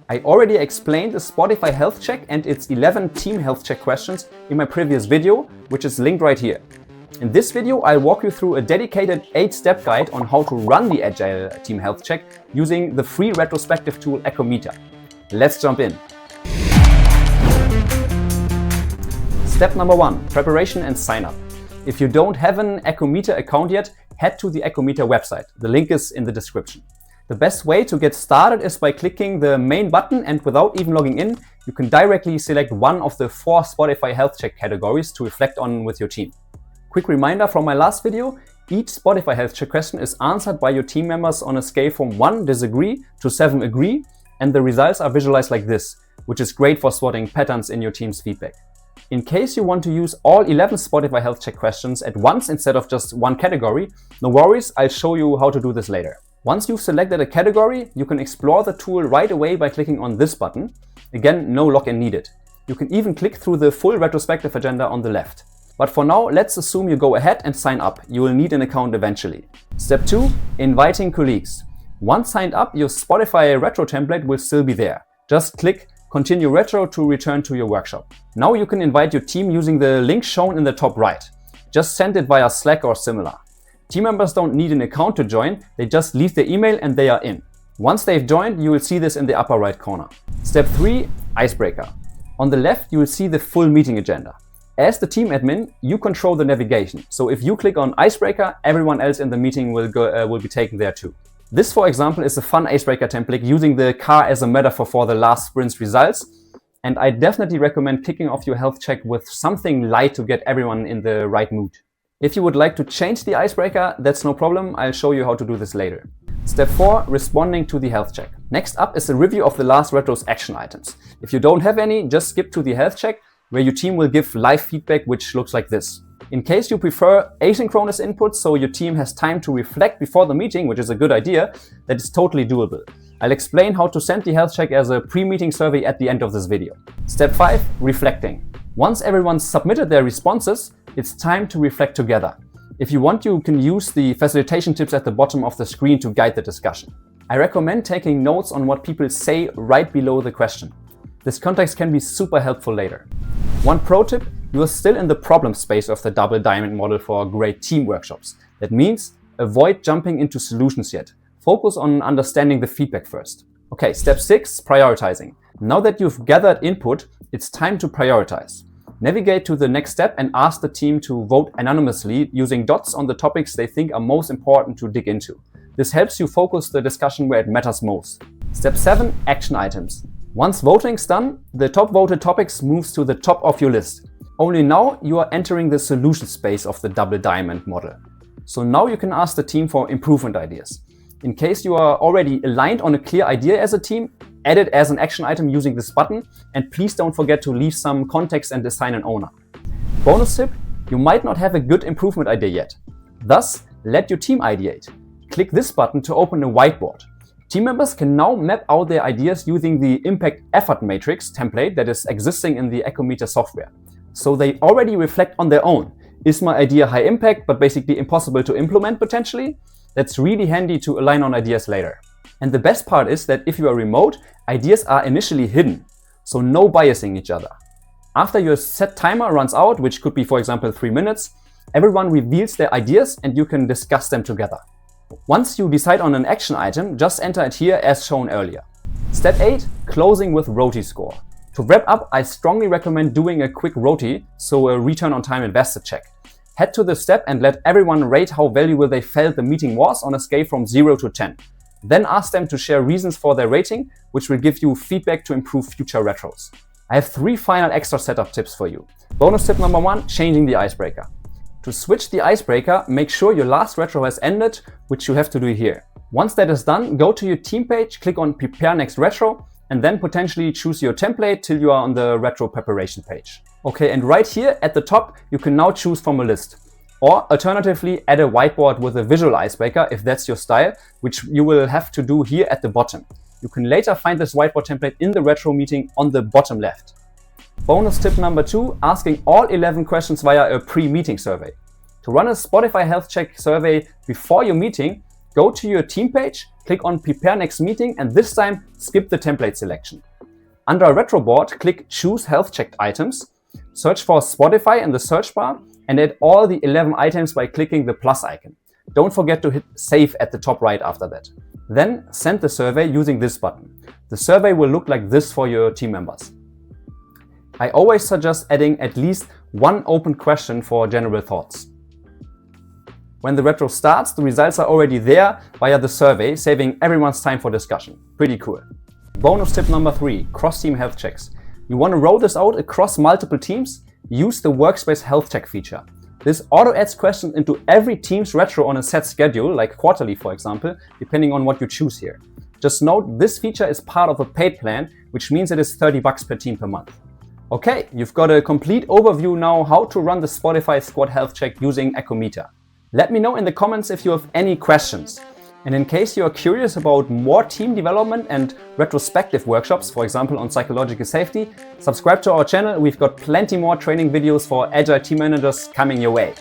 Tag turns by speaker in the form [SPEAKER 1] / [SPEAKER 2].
[SPEAKER 1] I already explained the Spotify health check and its 11 team health check questions in my previous video, which is linked right here. In this video, I'll walk you through a dedicated 8-step guide on how to run the Agile team health check using the free retrospective tool Echometer. Let's jump in. Step number 1, preparation and sign up. If you don't have an Echometer account yet, head to the Echometer website. The link is in the description. The best way to get started is by clicking the main button, and without even logging in, you can directly select one of the 4 Spotify health check categories to reflect on with your team. Quick reminder from my last video, each Spotify health check question is answered by your team members on a scale from 1 disagree to 7 agree, and the results are visualized like this, which is great for spotting patterns in your team's feedback. In case you want to use all 11 Spotify health check questions at once instead of just one category, no worries, I'll show you how to do this later. Once you've selected a category, you can explore the tool right away by clicking on this button. Again, no login needed. You can even click through the full retrospective agenda on the left. But for now, let's assume you go ahead and sign up. You will need an account eventually. Step 2, inviting colleagues. Once signed up, your Spotify retro template will still be there. Just click Continue Retro to return to your workshop. Now you can invite your team using the link shown in the top right. Just send it via Slack or similar. Team members don't need an account to join, they just leave their email and they are in. Once they've joined, you will see this in the upper right corner. Step 3, icebreaker. On the left, you will see the full meeting agenda. As the team admin, you control the navigation. So if you click on icebreaker, everyone else in the meeting will be taken there too. This, for example, is a fun icebreaker template using the car as a metaphor for the last sprint's results. And I definitely recommend kicking off your health check with something light to get everyone in the right mood. If you would like to change the icebreaker, that's no problem. I'll show you how to do this later. Step 4, responding to the health check. Next up is a review of the last retro's action items. If you don't have any, just skip to the health check, where your team will give live feedback, which looks like this. In case you prefer asynchronous input, so your team has time to reflect before the meeting, which is a good idea, that is totally doable. I'll explain how to send the health check as a pre-meeting survey at the end of this video. Step 5, reflecting. Once everyone's submitted their responses, it's time to reflect together. If you want, you can use the facilitation tips at the bottom of the screen to guide the discussion. I recommend taking notes on what people say right below the question. This context can be super helpful later. One pro tip, you are still in the problem space of the double diamond model for great team workshops. That means avoid jumping into solutions yet. Focus on understanding the feedback first. Okay, step 6, prioritizing. Now that you've gathered input, it's time to prioritize. Navigate to the next step and ask the team to vote anonymously using dots on the topics they think are most important to dig into. This helps you focus the discussion where it matters most. Step 7, action items. Once voting's done, the top voted topics moves to the top of your list. Only now you are entering the solution space of the double diamond model. So now you can ask the team for improvement ideas. In case you are already aligned on a clear idea as a team, add it as an action item using this button, and please don't forget to leave some context and assign an owner. Bonus tip, you might not have a good improvement idea yet. Thus, let your team ideate. Click this button to open a whiteboard. Team members can now map out their ideas using the impact effort matrix template that is existing in the Echometer software. So they already reflect on their own. Is my idea high impact but basically impossible to implement potentially? That's really handy to align on ideas later. And the best part is that if you are remote, ideas are initially hidden, so no biasing each other. After your set timer runs out, which could be for example 3 minutes, everyone reveals their ideas and you can discuss them together. Once you decide on an action item, just enter it here as shown earlier. Step 8, closing with ROTI score. To wrap up, I strongly recommend doing a quick ROTI, so a return on time invested check. Head to the step and let everyone rate how valuable they felt the meeting was on a scale from 0 to 10. Then ask them to share reasons for their rating, which will give you feedback to improve future retros. I have 3 final extra setup tips for you. Bonus tip number 1, changing the icebreaker. To switch the icebreaker, make sure your last retro has ended, which you have to do here. Once that is done, go to your team page, click on Prepare Next Retro, and then potentially choose your template till you are on the retro preparation page. Okay, and right here at the top, you can now choose from a list. Or alternatively, add a whiteboard with a visual icebreaker if that's your style, which you will have to do here at the bottom. You can later find this whiteboard template in the retro meeting on the bottom left. Bonus tip number 2, asking all 11 questions via a pre-meeting survey. To run a Spotify health check survey before your meeting, go to your team page, click on Prepare Next Meeting and this time skip the template selection. Under Retro Board, click Choose Health Checked Items, search for Spotify in the search bar and add all the 11 items by clicking the plus icon. Don't forget to hit Save at the top right after that. Then send the survey using this button. The survey will look like this for your team members. I always suggest adding at least one open question for general thoughts. When the retro starts, the results are already there via the survey, saving everyone's time for discussion. Pretty cool. Bonus tip number 3, cross-team health checks. You want to roll this out across multiple teams? Use the Workspace Health Check feature. This auto adds questions into every team's retro on a set schedule, like quarterly for example, depending on what you choose here. Just note, this feature is part of a paid plan, which means it is $30 per team per month. Okay, you've got a complete overview now how to run the Spotify Squad Health Check using Echometer. Let me know in the comments if you have any questions. And in case you are curious about more team development and retrospective workshops, for example on psychological safety, subscribe to our channel. We've got plenty more training videos for agile team managers coming your way.